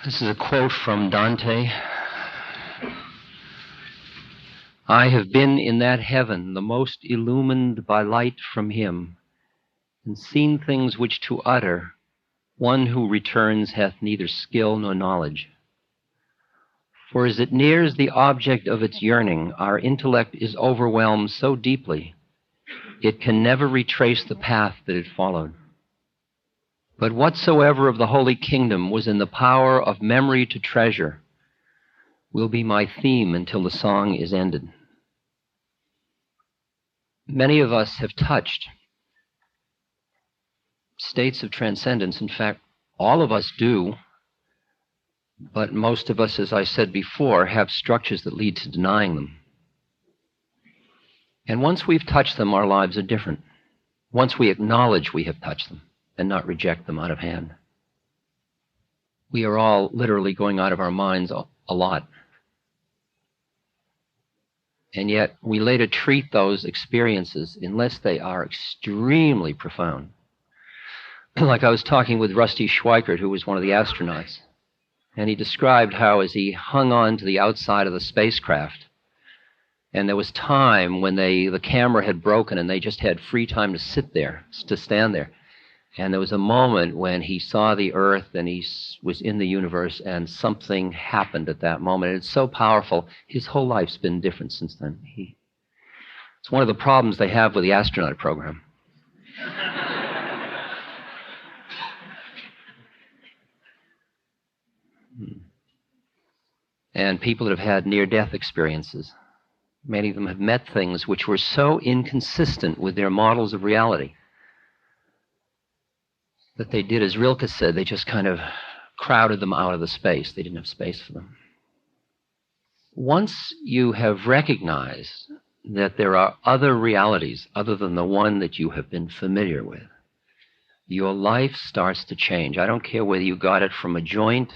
This is a quote from Dante. I have been in that heaven, the most illumined by light from him, and seen things which to utter one who returns hath neither skill nor knowledge. For as it nears the object of its yearning, our intellect is overwhelmed so deeply, it can never retrace the path that it followed. But whatsoever of the holy kingdom was in the power of memory to treasure will be my theme until the song is ended. Many of us have touched states of transcendence. In fact, all of us do, but most of us, as I said before, have structures that lead to denying them. And once we've touched them, our lives are different. Once we acknowledge we have touched them and not reject them out of hand. We are all literally going out of our minds a lot. And yet we later treat those experiences, unless they are extremely profound. Like I was talking with Rusty Schweikert, who was one of the astronauts, and he described how as he hung on to the outside of the spacecraft, and there was time when the camera had broken and they just had free time to sit there, to stand there. And there was a moment when he saw the Earth and he was in the universe, and something happened at that moment. It's so powerful. His whole life's been different since then. It's one of the problems they have with the astronaut program. And people that have had near-death experiences, many of them have met things which were so inconsistent with their models of reality that they did, as Rilke said, they just kind of crowded them out of the space. They didn't have space for them. Once you have recognized that there are other realities other than the one that you have been familiar with, your life starts to change. I don't care whether you got it from a joint,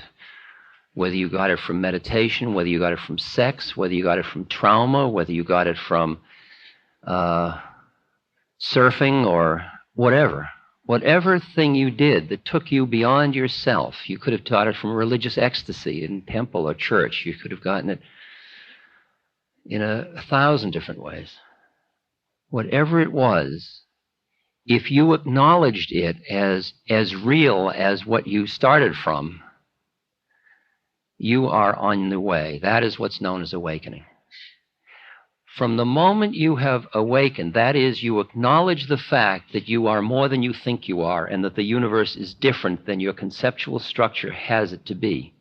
whether you got it from meditation, whether you got it from sex, whether you got it from trauma, whether you got it from surfing or whatever. Whatever thing you did that took you beyond yourself, you could have taught it from religious ecstasy in temple or church. You could have gotten it in 1,000 different ways. Whatever it was, if you acknowledged it as real as what you started from, you are on the way. That is what's known as awakening. From the moment you have awakened, that is, you acknowledge the fact that you are more than you think you are and that the universe is different than your conceptual structure has it to be.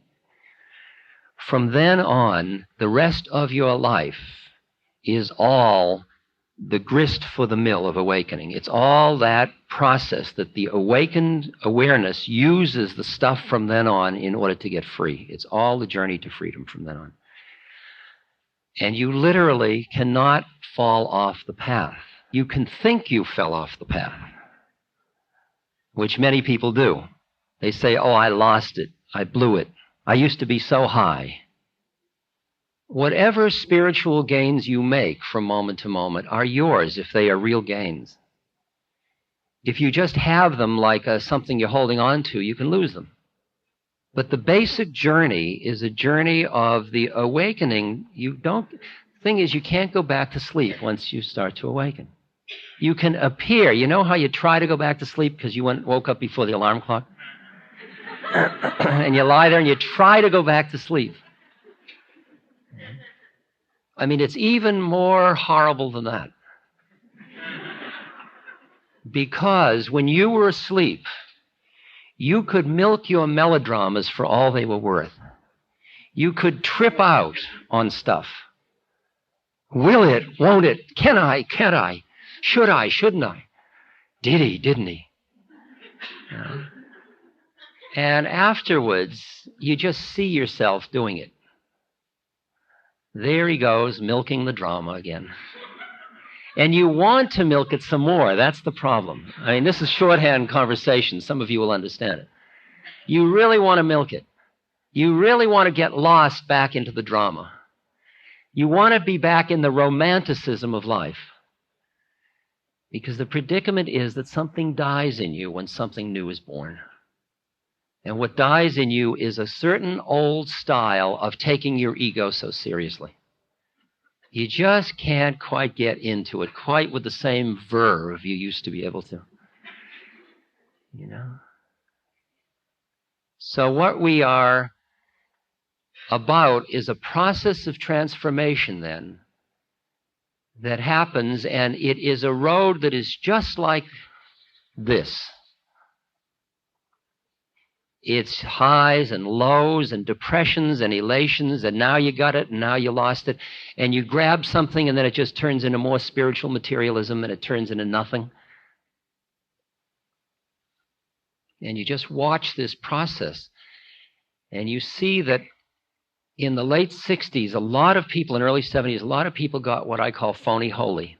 From then on, the rest of your life is all the grist for the mill of awakening. It's all that process that the awakened awareness uses the stuff from then on in order to get free. It's all the journey to freedom from then on. And you literally cannot fall off the path. You can think you fell off the path, which many people do. They say, oh, I lost it. I blew it. I used to be so high. Whatever spiritual gains you make from moment to moment are yours if they are real gains. If you just have them like something you're holding on to, you can lose them. But the basic journey is a journey of the awakening. Thing is, you can't go back to sleep once you start to awaken. You can appear. You know how you try to go back to sleep because you woke up before the alarm clock? And you lie there and you try to go back to sleep. I mean, it's even more horrible than that. Because when you were asleep, you could milk your melodramas for all they were worth. You could trip out on stuff. Will it? Won't it? Can I? Can't I? Should I? Shouldn't I? Did he? Didn't he? And afterwards, you just see yourself doing it. There he goes, milking the drama again. And you want to milk it some more. That's the problem. I mean, this is shorthand conversation. Some of you will understand it. You really want to milk it. You really want to get lost back into the drama. You want to be back in the romanticism of life. Because the predicament is that something dies in you when something new is born. And what dies in you is a certain old style of taking your ego so seriously. You just can't quite get into it quite with the same verve you used to be able to. You know? So what we are about is a process of transformation then that happens, and it is a road that is just like this. It's highs and lows and depressions and elations, and now you got it and now you lost it, and you grab something and then it just turns into more spiritual materialism and it turns into nothing. And you just watch this process, and you see that in the late 60s, a lot of people, in early 70s, a lot of people got what I call phony holy.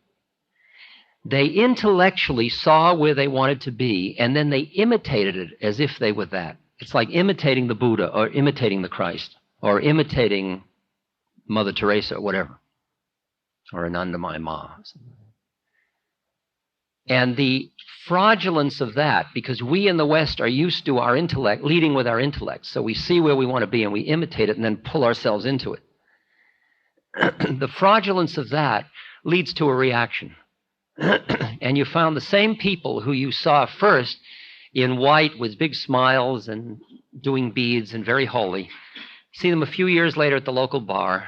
They intellectually saw where they wanted to be, and then they imitated it as if they were that. It's like imitating the Buddha or imitating the Christ or imitating Mother Teresa or whatever, or Anandamayi Ma. And the fraudulence of that, because we in the West are used to our intellect, leading with our intellect, so we see where we want to be and we imitate it and then pull ourselves into it. The fraudulence of that leads to a reaction. And you found the same people who you saw first in white with big smiles and doing beads and very holy. See them a few years later at the local bar.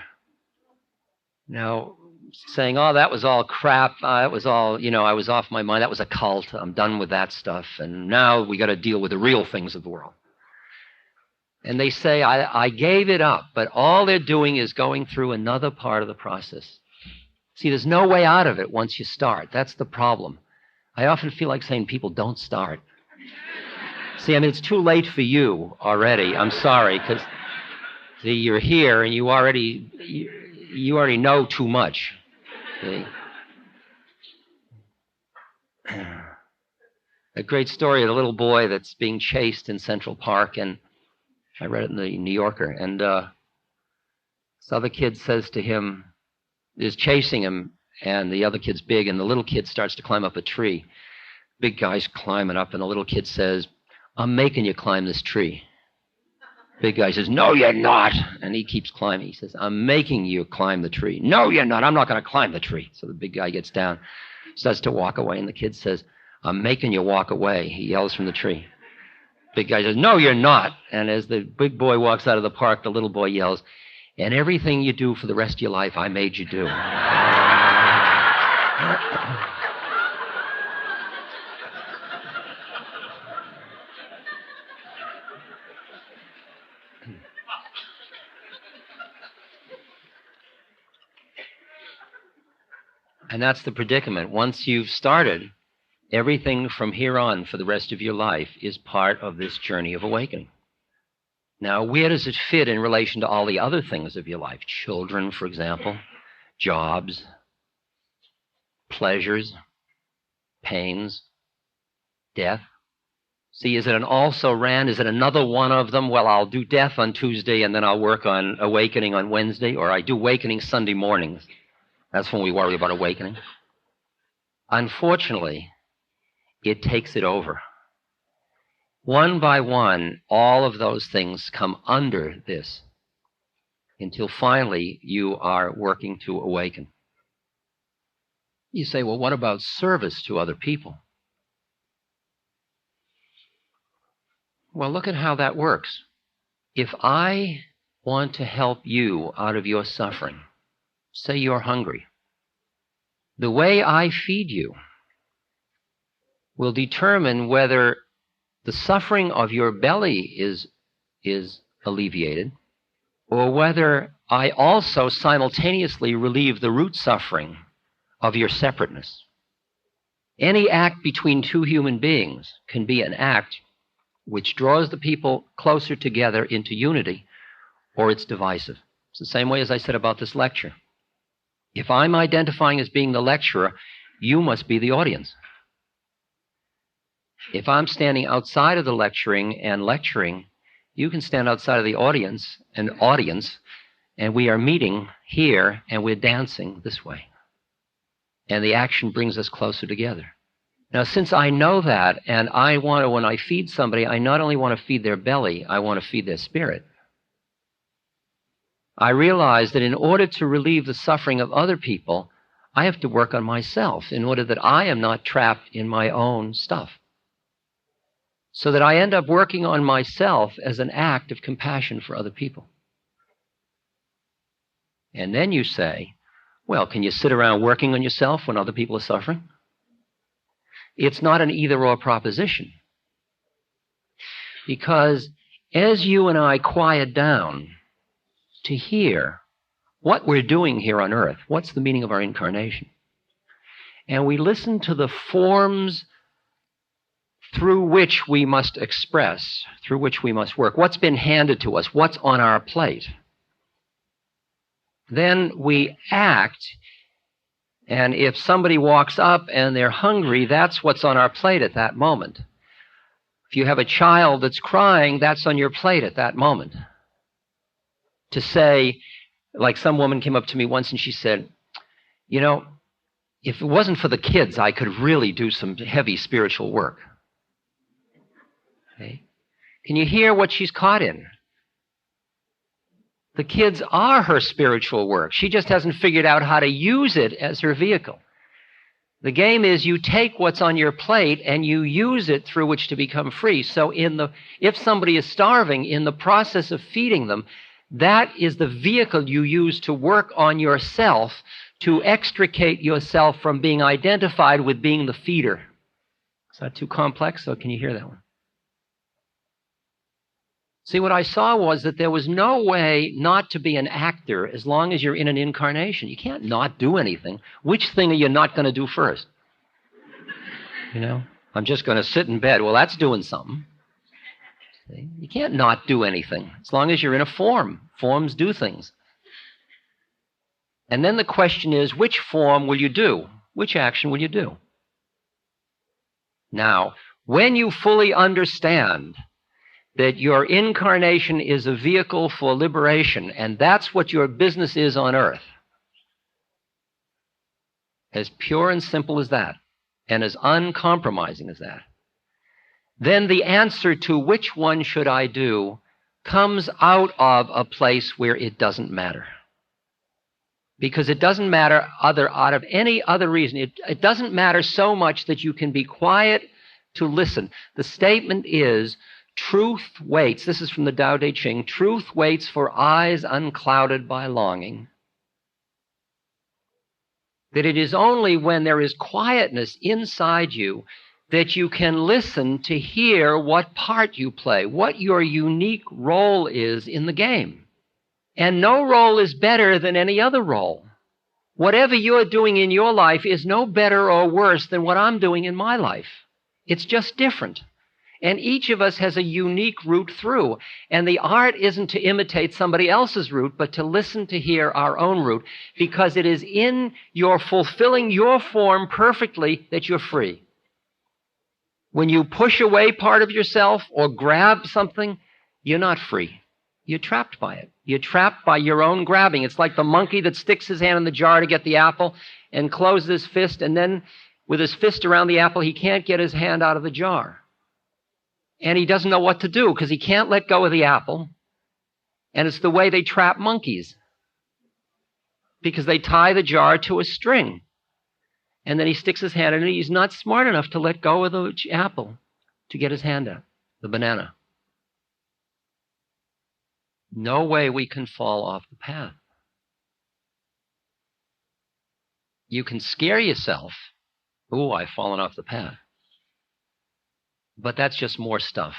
Now, saying, oh, that was all crap. It was all, I was off my mind. That was a cult. I'm done with that stuff. And now we got to deal with the real things of the world. And they say, I gave it up. But all they're doing is going through another part of the process. See, there's no way out of it once you start. That's the problem. I often feel like saying, people, don't start. See, it's too late for you already. I'm sorry, because you're here and you already know too much. See? A great story of a little boy that's being chased in Central Park, and I read it in the New Yorker, and this other kid says to him, is chasing him, and the other kid's big, and the little kid starts to climb up a tree. Big guy's climbing up, and the little kid says, I'm making you climb this tree. Big guy says, no, you're not. And he keeps climbing. He says, I'm making you climb the tree. No, you're not. I'm not going to climb the tree. So the big guy gets down, starts to walk away, and the kid says, I'm making you walk away. He yells from the tree. Big guy says, no, you're not. And as the big boy walks out of the park, the little boy yells, and everything you do for the rest of your life, I made you do. And that's the predicament. Once you've started, everything from here on for the rest of your life is part of this journey of awakening. Now, where does it fit in relation to all the other things of your life? Children, for example, jobs, pleasures, pains, death. See, is it an also-ran? Is it another one of them? Well, I'll do death on Tuesday and then I'll work on awakening on Wednesday, or I do awakening Sunday mornings. That's when we worry about awakening. Unfortunately, it takes it over. One by one, all of those things come under this until finally you are working to awaken. You say, well, what about service to other people? Well, look at how that works. If I want to help you out of your suffering, say you're hungry, the way I feed you will determine whether the suffering of your belly is alleviated, or whether I also simultaneously relieve the root suffering of your separateness. Any act between two human beings can be an act which draws the people closer together into unity, or it's divisive. It's the same way as I said about this lecture. If I'm identifying as being the lecturer, you must be the audience. If I'm standing outside of the lecturing and lecturing, you can stand outside of the audience, and we are meeting here, and we're dancing this way. And the action brings us closer together. Now, since I know that, and I want to, when I feed somebody, I not only want to feed their belly, I want to feed their spirit. I realize that in order to relieve the suffering of other people, I have to work on myself in order that I am not trapped in my own stuff. So that I end up working on myself as an act of compassion for other people. And then you say, well, can you sit around working on yourself when other people are suffering? It's not an either-or proposition. Because as you and I quiet down to hear what we're doing here on earth, what's the meaning of our incarnation, and we listen to the forms through which we must express, through which we must work, what's been handed to us, what's on our plate, then we act. And if somebody walks up and they're hungry, that's what's on our plate at that moment. If you have a child that's crying, that's on your plate at that moment. To say, like some woman came up to me once and she said, you know, if it wasn't for the kids, I could really do some heavy spiritual work. Okay? Can you hear what she's caught in? The kids are her spiritual work. She just hasn't figured out how to use it as her vehicle. The game is you take what's on your plate and you use it through which to become free. So if somebody is starving, in the process of feeding them, that is the vehicle you use to work on yourself, to extricate yourself from being identified with being the feeder. Is that too complex, or can you hear that one? See, what I saw was that there was no way not to be an actor as long as you're in an incarnation. You can't not do anything. Which thing are you not going to do first? You know, I'm just going to sit in bed. Well, that's doing something. See? You can't not do anything as long as you're in a form. Forms do things. And then the question is, which form will you do? Which action will you do? Now, when you fully understand that your incarnation is a vehicle for liberation, and that's what your business is on earth, as pure and simple as that, and as uncompromising as that, then the answer to which one should I do comes out of a place where it doesn't matter. Because it doesn't matter out of any other reason. It doesn't matter so much that you can be quiet to listen. The statement is, truth waits, this is from the Tao Te Ching, truth waits for eyes unclouded by longing. That it is only when there is quietness inside you that you can listen to hear what part you play, what your unique role is in the game. And no role is better than any other role. Whatever you're doing in your life is no better or worse than what I'm doing in my life. It's just different. And each of us has a unique route through. And the art isn't to imitate somebody else's route, but to listen to hear our own route, because it is in your fulfilling your form perfectly that you're free. When you push away part of yourself or grab something, you're not free. You're trapped by it. You're trapped by your own grabbing. It's like the monkey that sticks his hand in the jar to get the apple and closes his fist, and then with his fist around the apple, he can't get his hand out of the jar. And he doesn't know what to do because he can't let go of the apple. And it's the way they trap monkeys, because they tie the jar to a string. And then he sticks his hand in it. He's not smart enough to let go of the apple to get his hand out, the banana. No way we can fall off the path. You can scare yourself. Ooh, I've fallen off the path. But that's just more stuff.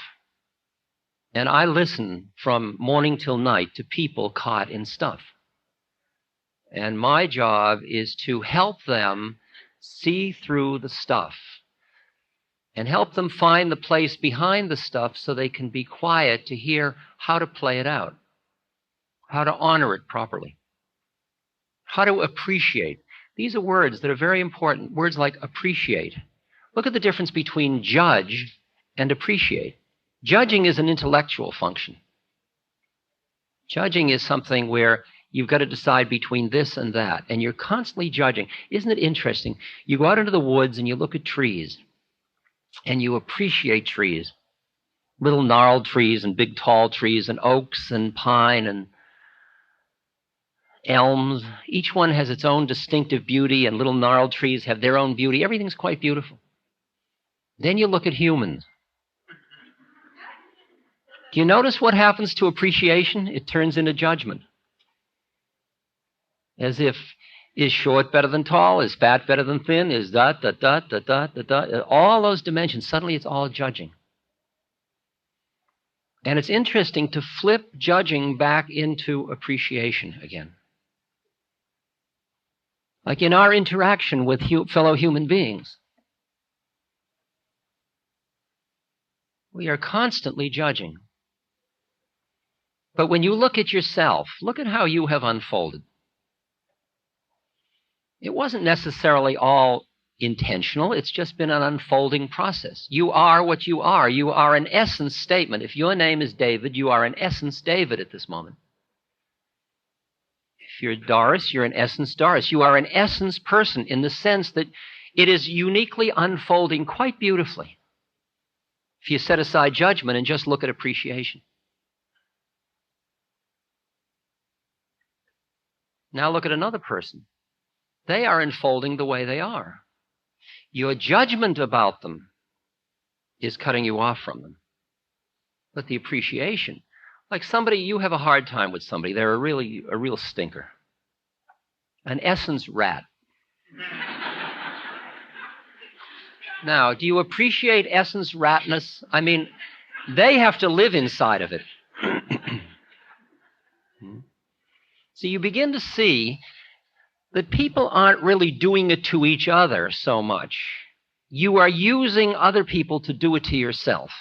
And I listen from morning till night to people caught in stuff. And my job is to help them see through the stuff and help them find the place behind the stuff so they can be quiet to hear how to play it out, how to honor it properly, how to appreciate. These are words that are very important, words like appreciate. Look at the difference between judge and appreciate. Judging is an intellectual function. Judging is something where you've got to decide between this and that, and you're constantly judging. Isn't it interesting? You go out into the woods and you look at trees, and you appreciate trees, little gnarled trees and big tall trees and oaks and pine and elms. Each one has its own distinctive beauty, and little gnarled trees have their own beauty. Everything's quite beautiful. Then you look at humans. Do you notice what happens to appreciation? It turns into judgment. As if, is short better than tall? Is fat better than thin? Is that. All those dimensions, suddenly it's all judging. And it's interesting to flip judging back into appreciation again. Like in our interaction with fellow human beings. We are constantly judging. But when you look at yourself, look at how you have unfolded. It wasn't necessarily all intentional. It's just been an unfolding process. You are what you are. You are an essence statement. If your name is David, you are an essence David at this moment. If you're Doris, you're an essence Doris. You are an essence person in the sense that it is uniquely unfolding quite beautifully. If you set aside judgment and just look at appreciation. Now look at another person. They are unfolding the way they are. Your judgment about them is cutting you off from them. But the appreciation, like somebody, you have a hard time with somebody, they're a real stinker. An essence rat. Now, do you appreciate essence ratness? I mean, they have to live inside of it. So you begin to see that people aren't really doing it to each other so much. You are using other people to do it to yourself.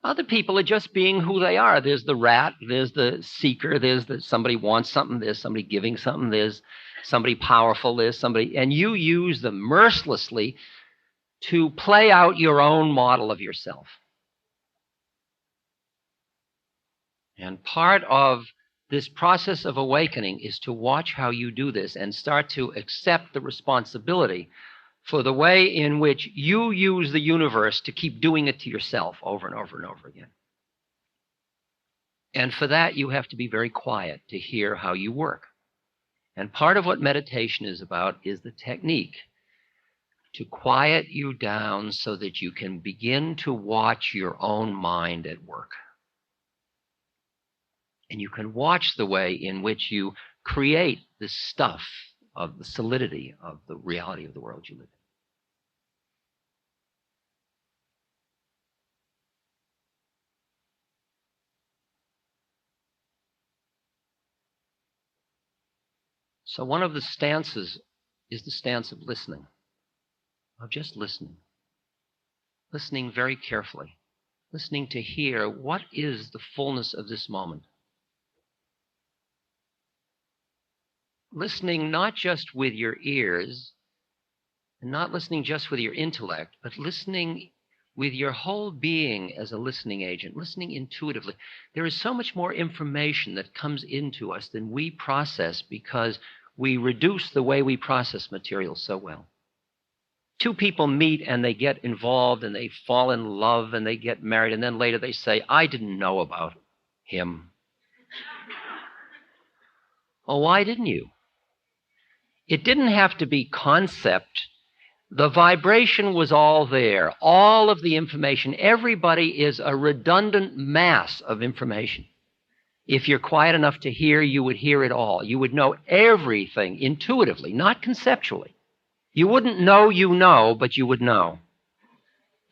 Other people are just being who they are. There's the rat, there's the seeker, somebody wants something, there's somebody giving something, there's somebody powerful, there's somebody, and you use them mercilessly to play out your own model of yourself. And part of this process of awakening is to watch how you do this and start to accept the responsibility for the way in which you use the universe to keep doing it to yourself over and over and over again. And for that, you have to be very quiet to hear how you work. And part of what meditation is about is the technique to quiet you down so that you can begin to watch your own mind at work. And you can watch the way in which you create this stuff of the solidity of the reality of the world you live in. So one of the stances is the stance of listening, of just listening. Listening very carefully. Listening to hear what is the fullness of this moment. Listening not just with your ears, and not listening just with your intellect, but listening with your whole being as a listening agent, listening intuitively. There is so much more information that comes into us than we process because we reduce the way we process material so well. Two people meet and they get involved and they fall in love and they get married, and then later they say, I didn't know about him. Oh, why didn't you? It didn't have to be concept. The vibration was all there. All of the information. Everybody is a redundant mass of information. If you're quiet enough to hear, you would hear it all. You would know everything intuitively, not conceptually. You wouldn't know you know, but you would know.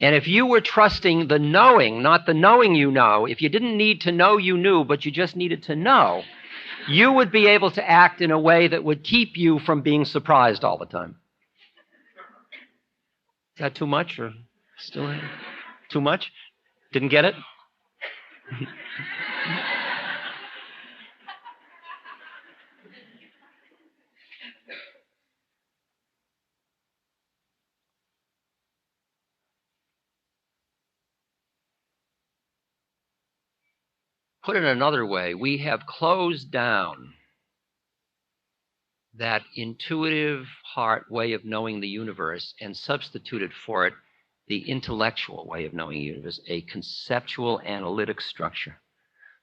And if you were trusting the knowing, not the knowing you know, if you didn't need to know you knew, but you just needed to know, you would be able to act in a way that would keep you from being surprised all the time. Is that too much or still too much? Didn't get it? Put it another way, we have closed down that intuitive heart way of knowing the universe and substituted for it the intellectual way of knowing the universe, a conceptual analytic structure.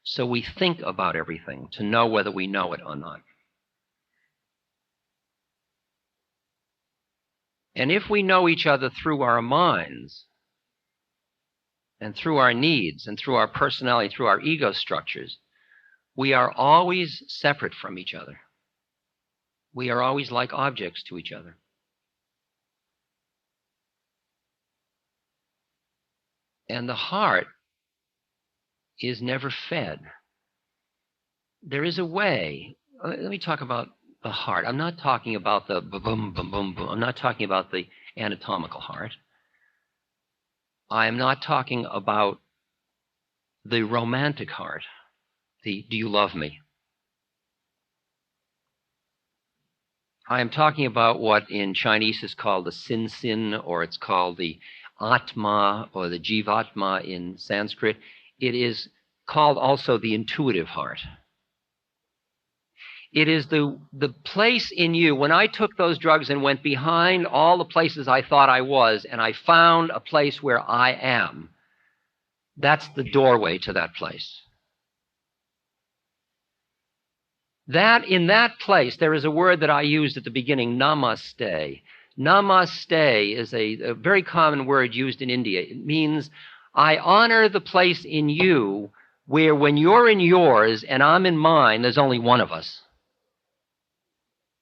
So we think about everything to know whether we know it or not. And if we know each other through our minds and through our needs and through our personality, through our ego structures, we are always separate from each other. We are always like objects to each other. And the heart is never fed. There is a way. Let me talk about the heart. I'm not talking about the boom, boom, boom, boom. I'm not talking about the anatomical heart. I am not talking about the romantic heart. The do you love me? I am talking about what in Chinese is called the sin, or it's called the Atma or the Jivatma in Sanskrit. It is called also the intuitive heart. It is the place in you. When I took those drugs and went behind all the places I thought I was, and I found a place where I am, that's the doorway to that place. That, in that place, there is a word that I used at the beginning, namaste. Namaste is a very common word used in India. It means I honor the place in you where when you're in yours and I'm in mine, there's only one of us.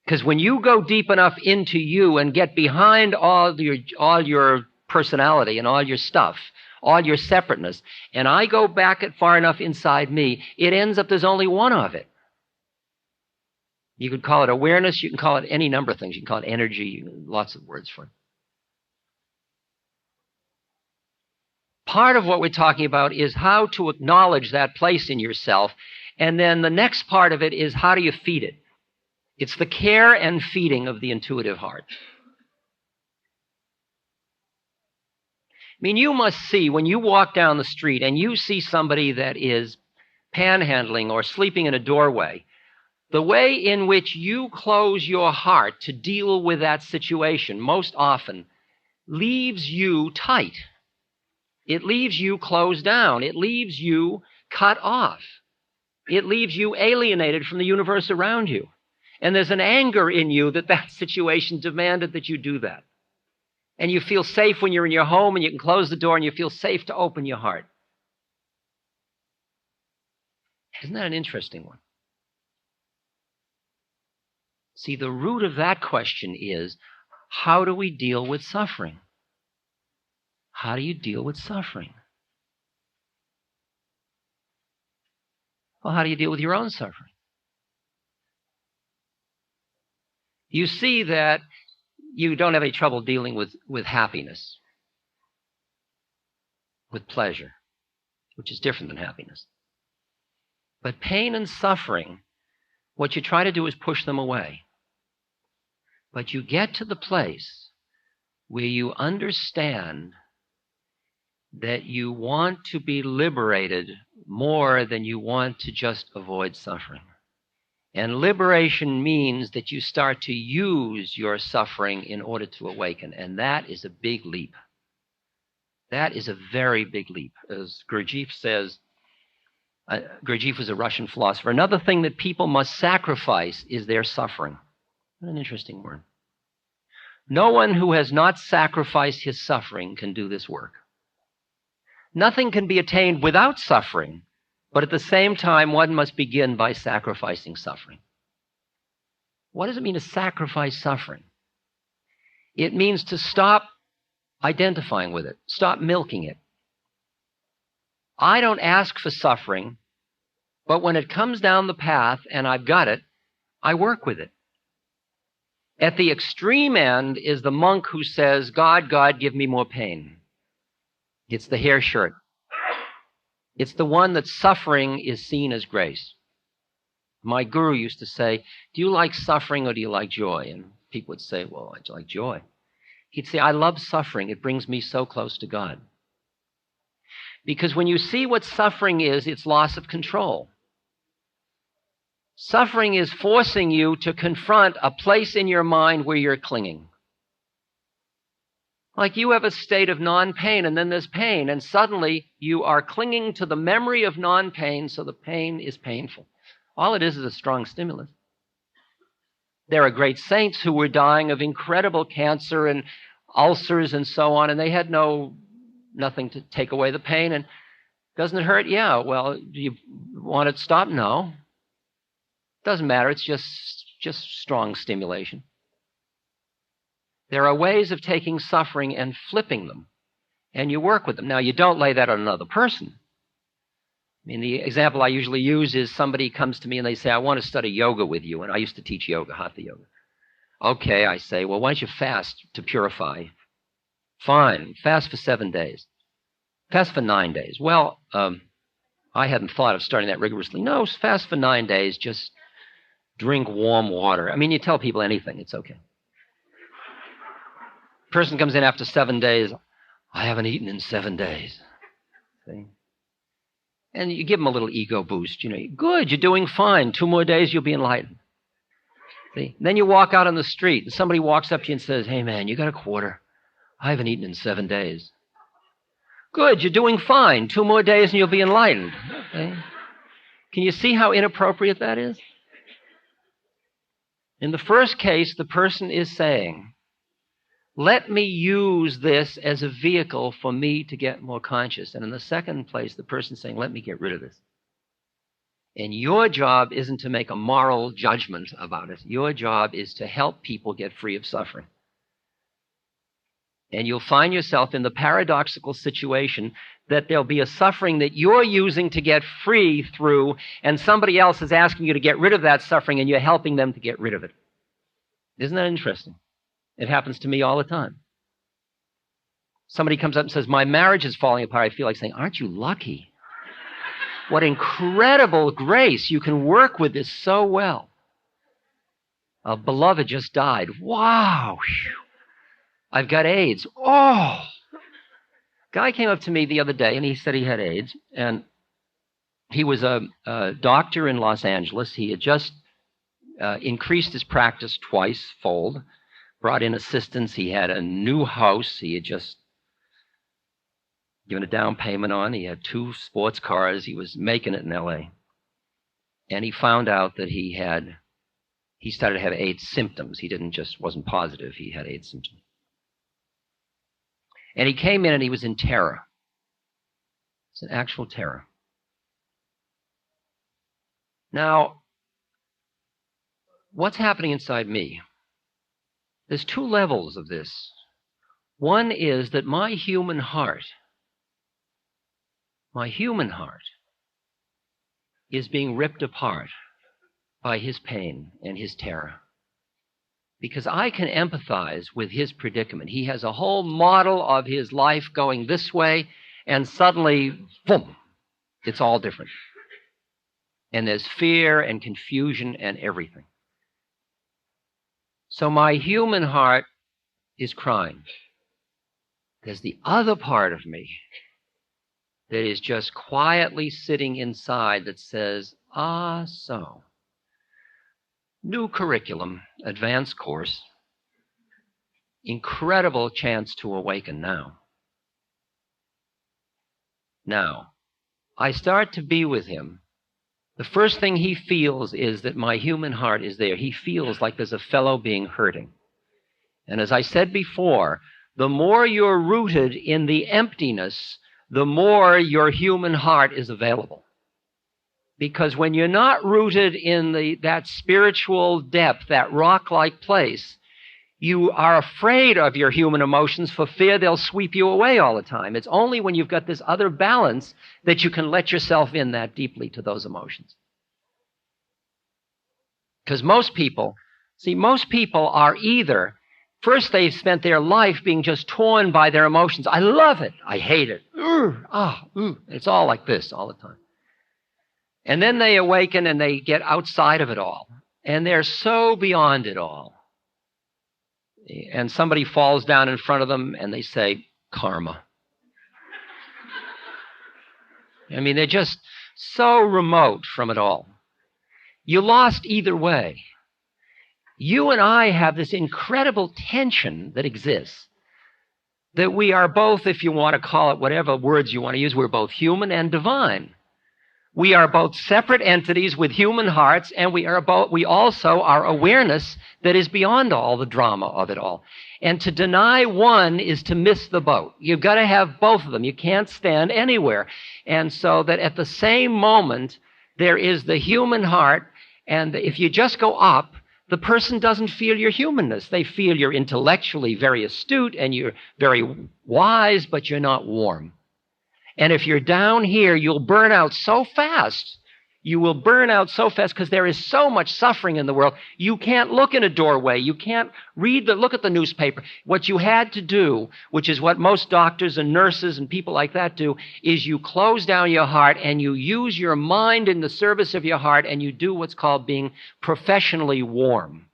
Because when you go deep enough into you and get behind all your personality and all your stuff, all your separateness, and I go back far enough inside me, it ends up there's only one of it. You could call it awareness. You can call it any number of things. You can call it energy. Lots of words for it. Part of what we're talking about is how to acknowledge that place in yourself. And then the next part of it is how do you feed it? It's the care and feeding of the intuitive heart. I mean, you must see when you walk down the street and you see somebody that is panhandling or sleeping in a doorway, the way in which you close your heart to deal with that situation most often leaves you tight. It leaves you closed down. It leaves you cut off. It leaves you alienated from the universe around you. And there's an anger in you that that situation demanded that you do that. And you feel safe when you're in your home and you can close the door and you feel safe to open your heart. Isn't that an interesting one? See, the root of that question is, how do we deal with suffering? How do you deal with suffering? Well, how do you deal with your own suffering? You see that you don't have any trouble dealing with happiness, with pleasure, which is different than happiness. But pain and suffering, what you try to do is push them away. But you get to the place where you understand that you want to be liberated more than you want to just avoid suffering. And liberation means that you start to use your suffering in order to awaken. And that is a big leap. That is a very big leap. As Gurdjieff says, Gurdjieff was a Russian philosopher. Another thing that people must sacrifice is their suffering. What an interesting word. No one who has not sacrificed his suffering can do this work. Nothing can be attained without suffering, but at the same time, one must begin by sacrificing suffering. What does it mean to sacrifice suffering? It means to stop identifying with it, stop milking it. I don't ask for suffering, but when it comes down the path and I've got it, I work with it. At the extreme end is the monk who says, God, God, give me more pain. It's the hair shirt. It's the one that suffering is seen as grace. My guru used to say, do you like suffering or do you like joy? And people would say, well, I like joy. He'd say, I love suffering. It brings me so close to God. Because when you see what suffering is, it's loss of control. Suffering is forcing you to confront a place in your mind where you're clinging. Like you have a state of non-pain, and then there's pain, and suddenly you are clinging to the memory of non-pain, so the pain is painful. All it is a strong stimulus. There are great saints who were dying of incredible cancer and ulcers and so on, and they had nothing to take away the pain. And doesn't it hurt? Yeah. Well, do you want it to stop? No. Doesn't matter. It's just strong stimulation. There are ways of taking suffering and flipping them, and you work with them. Now, you don't lay that on another person. I mean, the example I usually use is somebody comes to me and they say, I want to study yoga with you, and I used to teach yoga, hatha yoga. Okay, I say, well, why don't you fast to purify? Fine, fast for 7 days. Fast for 9 days. Well, I hadn't thought of starting that rigorously. No, fast for 9 days, just drink warm water. I mean, you tell people anything, it's okay. Person comes in after 7 days, I haven't eaten in 7 days. See? And you give them a little ego boost. Good, you're doing fine. 2 more days, you'll be enlightened. See? Then you walk out on the street, and somebody walks up to you and says, hey, man, you got a quarter? I haven't eaten in 7 days. Good, you're doing fine. 2 more days, and you'll be enlightened. Okay? Can you see how inappropriate that is? In the first case, the person is saying, let me use this as a vehicle for me to get more conscious. And in the second place, the person's saying, let me get rid of this. And your job isn't to make a moral judgment about it. Your job is to help people get free of suffering. And you'll find yourself in the paradoxical situation that there'll be a suffering that you're using to get free through, and somebody else is asking you to get rid of that suffering, and you're helping them to get rid of it. Isn't that interesting? It happens to me all the time. Somebody comes up and says, my marriage is falling apart. I feel like saying, aren't you lucky? What incredible grace. You can work with this so well. A beloved just died. Wow. I've got AIDS. Oh. Guy came up to me the other day, and he said he had AIDS. And he was a doctor in Los Angeles. He had just increased his practice twice-fold. Brought in assistants. He had a new house. He had just given a down payment on. He had 2 sports cars. He was making it in L.A. And he found out that he started to have AIDS symptoms. He wasn't positive. He had AIDS symptoms. And he came in and he was in terror. It's an actual terror. Now, what's happening inside me? There's 2 levels of this. One is that my human heart is being ripped apart by his pain and his terror. Because I can empathize with his predicament. He has a whole model of his life going this way, and suddenly, boom, it's all different. And there's fear and confusion and everything. So my human heart is crying. There's the other part of me that is just quietly sitting inside that says, so. New curriculum, advanced course, incredible chance to awaken now. Now, I start to be with him. The first thing he feels is that my human heart is there. He feels like there's a fellow being hurting. And as I said before, the more you're rooted in the emptiness, the more your human heart is available. Because when you're not rooted in that spiritual depth, that rock-like place, you are afraid of your human emotions for fear they'll sweep you away all the time. It's only when you've got this other balance that you can let yourself in that deeply to those emotions. Because most people are either, first they've spent their life being just torn by their emotions. I love it. I hate it. It's all like this all the time. And then they awaken and they get outside of it all. And they're so beyond it all. And somebody falls down in front of them and they say, karma. I mean, they're just so remote from it all. You lost either way. You and I have this incredible tension that exists. that we are both, if you want to call it whatever words you want to use, we're both human and divine. We are both separate entities with human hearts, and we also are awareness that is beyond all the drama of it all. And to deny one is to miss the boat. You've got to have both of them. You can't stand anywhere. And so that at the same moment, there is the human heart, and if you just go up, the person doesn't feel your humanness. They feel you're intellectually very astute and you're very wise, but you're not warm. And if you're down here, you'll burn out so fast. You will burn out so fast because there is so much suffering in the world. You can't look in a doorway. You can't look at the newspaper. What you had to do, which is what most doctors and nurses and people like that do, is you close down your heart and you use your mind in the service of your heart and you do what's called being professionally warm,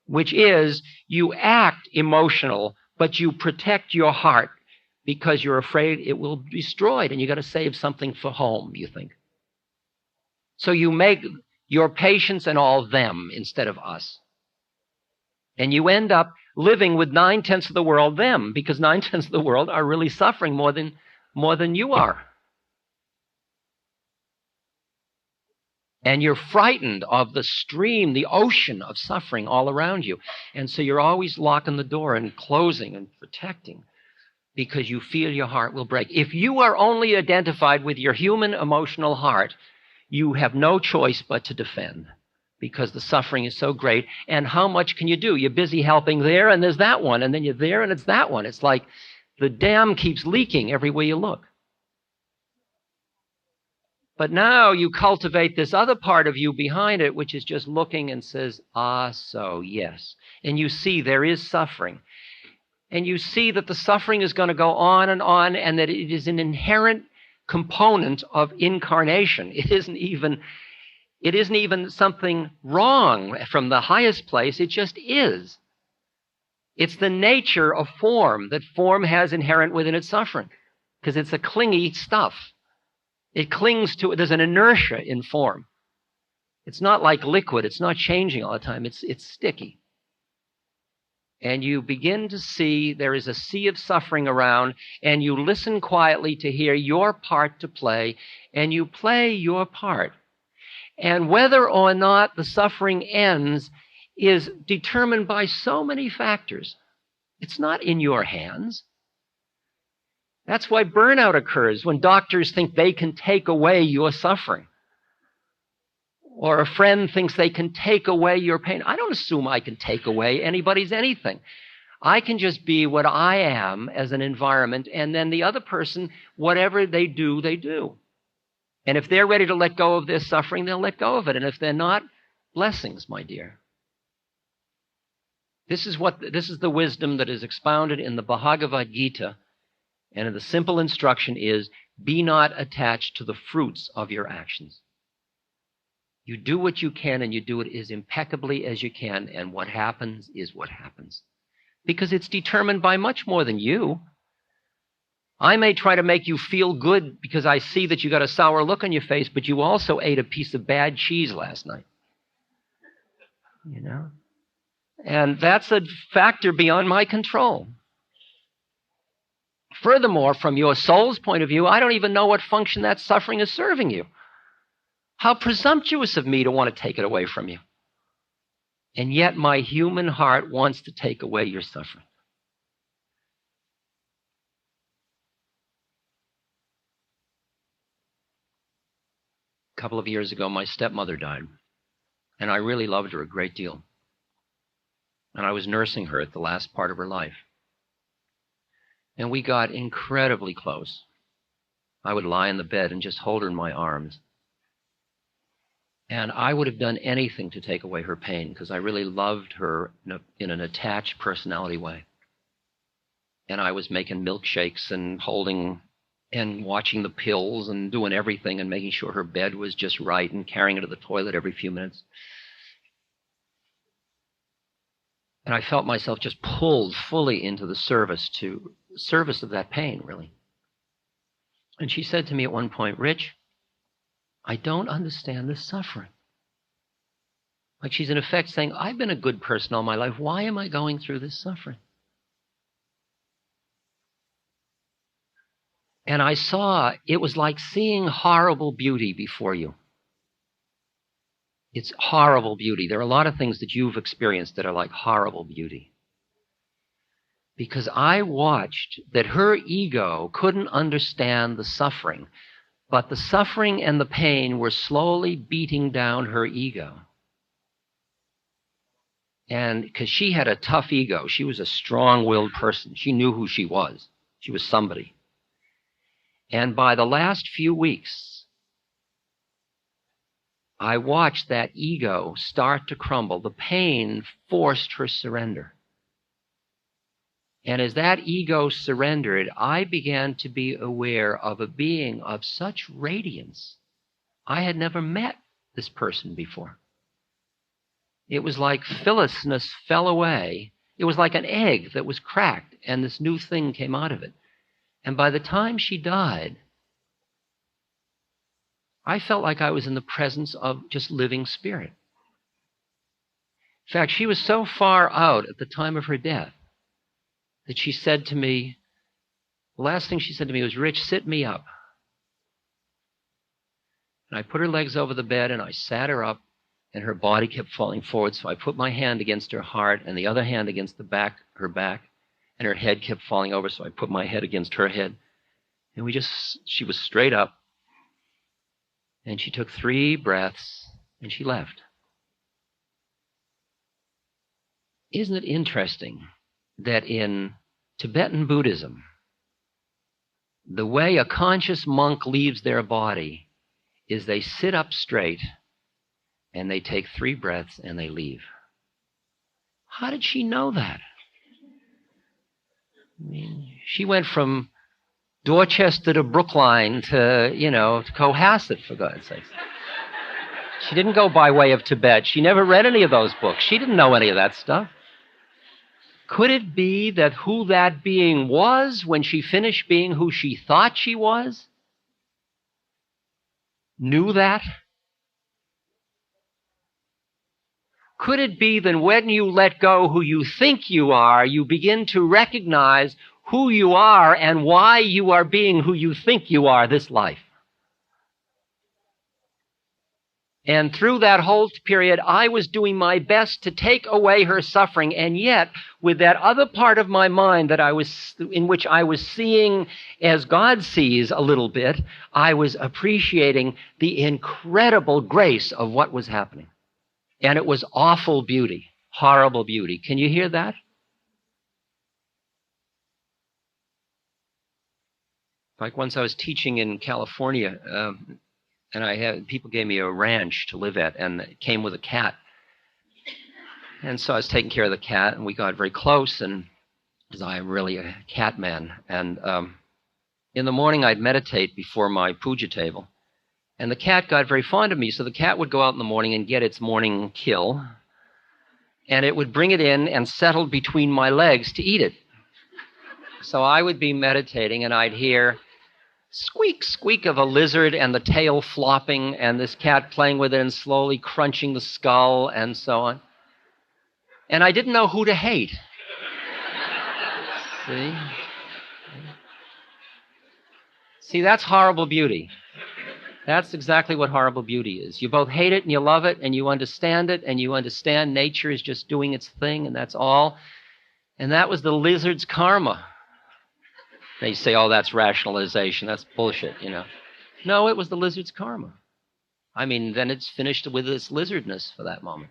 which is you act emotional, but you protect your heart because you're afraid it will be destroyed and you got to save something for home, you think. So you make your patients and all them instead of us. And you end up living with 9/10 of the world them, because 9/10 of the world are really suffering more than you are. And you're frightened of the stream, the ocean of suffering all around you. And so you're always locking the door and closing and protecting, because you feel your heart will break. If you are only identified with your human emotional heart, you have no choice but to defend, because the suffering is so great. And how much can you do? You're busy helping there, and there's that one, and then you're there, and it's that one. It's like the dam keeps leaking everywhere you look. But now you cultivate this other part of you behind it, which is just looking and says, so, yes. And you see there is suffering. And you see that the suffering is going to go on, and that it is an inherent component of incarnation. It isn't even something wrong from the highest place. It just is. It's the nature of form, that form has inherent within its suffering, because it's a clingy stuff. It clings to it. There's an inertia in form. It's not like liquid. It's not changing all the time. It's sticky. And you begin to see there is a sea of suffering around, and you listen quietly to hear your part to play, and you play your part. And whether or not the suffering ends is determined by so many factors. It's not in your hands. That's why burnout occurs, when doctors think they can take away your suffering. Or a friend thinks they can take away your pain. I don't assume I can take away anybody's anything. I can just be what I am as an environment, and then the other person, whatever they do, they do. And if they're ready to let go of their suffering, they'll let go of it. And if they're not, blessings, my dear. This is the wisdom that is expounded in the Bhagavad Gita. And the simple instruction is, be not attached to the fruits of your actions. You do what you can, and you do it as impeccably as you can, and what happens is what happens. Because it's determined by much more than you. I may try to make you feel good because I see that you got a sour look on your face, but you also ate a piece of bad cheese last night. You know? And that's a factor beyond my control. Furthermore, from your soul's point of view, I don't even know what function that suffering is serving you. How presumptuous of me to want to take it away from you. And yet my human heart wants to take away your suffering. A couple of years ago, my stepmother died, and I really loved her a great deal. And I was nursing her at the last part of her life. And we got incredibly close. I would lie in the bed and just hold her in my arms. And I would have done anything to take away her pain, because I really loved her in an attached personality way. And I was making milkshakes and holding and watching the pills and doing everything and making sure her bed was just right and carrying her to the toilet every few minutes. And I felt myself just pulled fully into the service of that pain, really. And she said to me at one point, Rich, I don't understand this suffering. Like she's in effect saying, I've been a good person all my life. Why am I going through this suffering? And I saw, it was like seeing horrible beauty before you. It's horrible beauty. There are a lot of things that you've experienced that are like horrible beauty. Because I watched that her ego couldn't understand the suffering, but the suffering and the pain were slowly beating down her ego. And because she had a tough ego, she was a strong-willed person. She knew who she was. She was somebody. And by the last few weeks, I watched that ego start to crumble. The pain forced her surrender. And as that ego surrendered, I began to be aware of a being of such radiance. I had never met this person before. It was like Phyllisness fell away. It was like an egg that was cracked, and this new thing came out of it. And by the time she died, I felt like I was in the presence of just living spirit. In fact, she was so far out at the time of her death that she said to me, the last thing she said to me was, "Rich, sit me up." And I put her legs over the bed and I sat her up, and her body kept falling forward. So I put my hand against her heart and the other hand against her back, and her head kept falling over. So I put my head against her head. And she was straight up. And she took 3 breaths and she left. Isn't it interesting that in Tibetan Buddhism, the way a conscious monk leaves their body is they sit up straight and they take 3 breaths and they leave. How did she know that? I mean, she went from Dorchester to Brookline to, to Cohasset, for God's sake. She didn't go by way of Tibet. She never read any of those books. She didn't know any of that stuff. Could it be that who that being was when she finished being who she thought she was, knew that? Could it be that when you let go who you think you are, you begin to recognize who you are and why you are being who you think you are this life? And through that whole period, I was doing my best to take away her suffering, and yet, with that other part of my mind in which I was seeing as God sees a little bit, I was appreciating the incredible grace of what was happening. And it was awful beauty, horrible beauty. Can you hear that? Like once I was teaching in California, and people gave me a ranch to live at, and it came with a cat. And so I was taking care of the cat, and we got very close, and because I'm really a cat man. And in the morning, I'd meditate before my puja table. And the cat got very fond of me, so the cat would go out in the morning and get its morning kill, and it would bring it in and settle between my legs to eat it. So I would be meditating, and I'd hear squeak, squeak of a lizard and the tail flopping, and this cat playing with it and slowly crunching the skull and so on. And I didn't know who to hate. See, that's horrible beauty. That's exactly what horrible beauty is. You both hate it and you love it, and you understand it, and you understand nature is just doing its thing, and that's all. And that was the lizard's karma. Now you say, oh, that's rationalization. That's bullshit, No, it was the lizard's karma. I mean, then it's finished with its lizardness for that moment.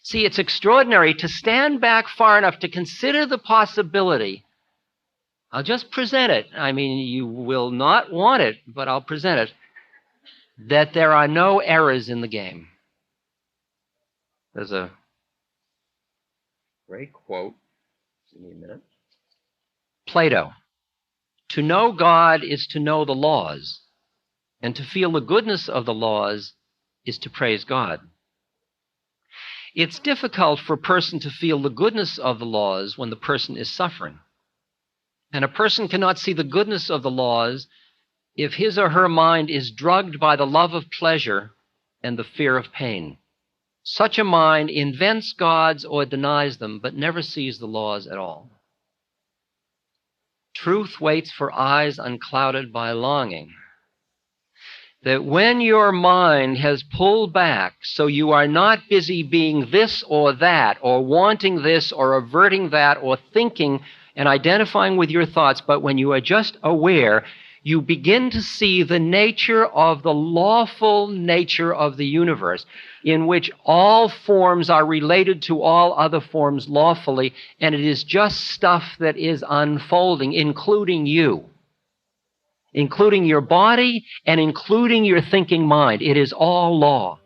See, it's extraordinary to stand back far enough to consider the possibility. I'll just present it. I mean, you will not want it, but I'll present it. That there are no errors in the game. There's a great quote. Give me a minute. Plato. To know God is to know the laws, and to feel the goodness of the laws is to praise God. It's difficult for a person to feel the goodness of the laws when the person is suffering. And a person cannot see the goodness of the laws if his or her mind is drugged by the love of pleasure and the fear of pain. Such a mind invents gods or denies them, but never sees the laws at all. Truth waits for eyes unclouded by longing. That when your mind has pulled back so you are not busy being this or that, or wanting this or averting that, or thinking and identifying with your thoughts, but when you are just aware, you begin to see the nature of the lawful nature of the universe, in which all forms are related to all other forms lawfully, and it is just stuff that is unfolding, including you, including your body and including your thinking mind. It is all law.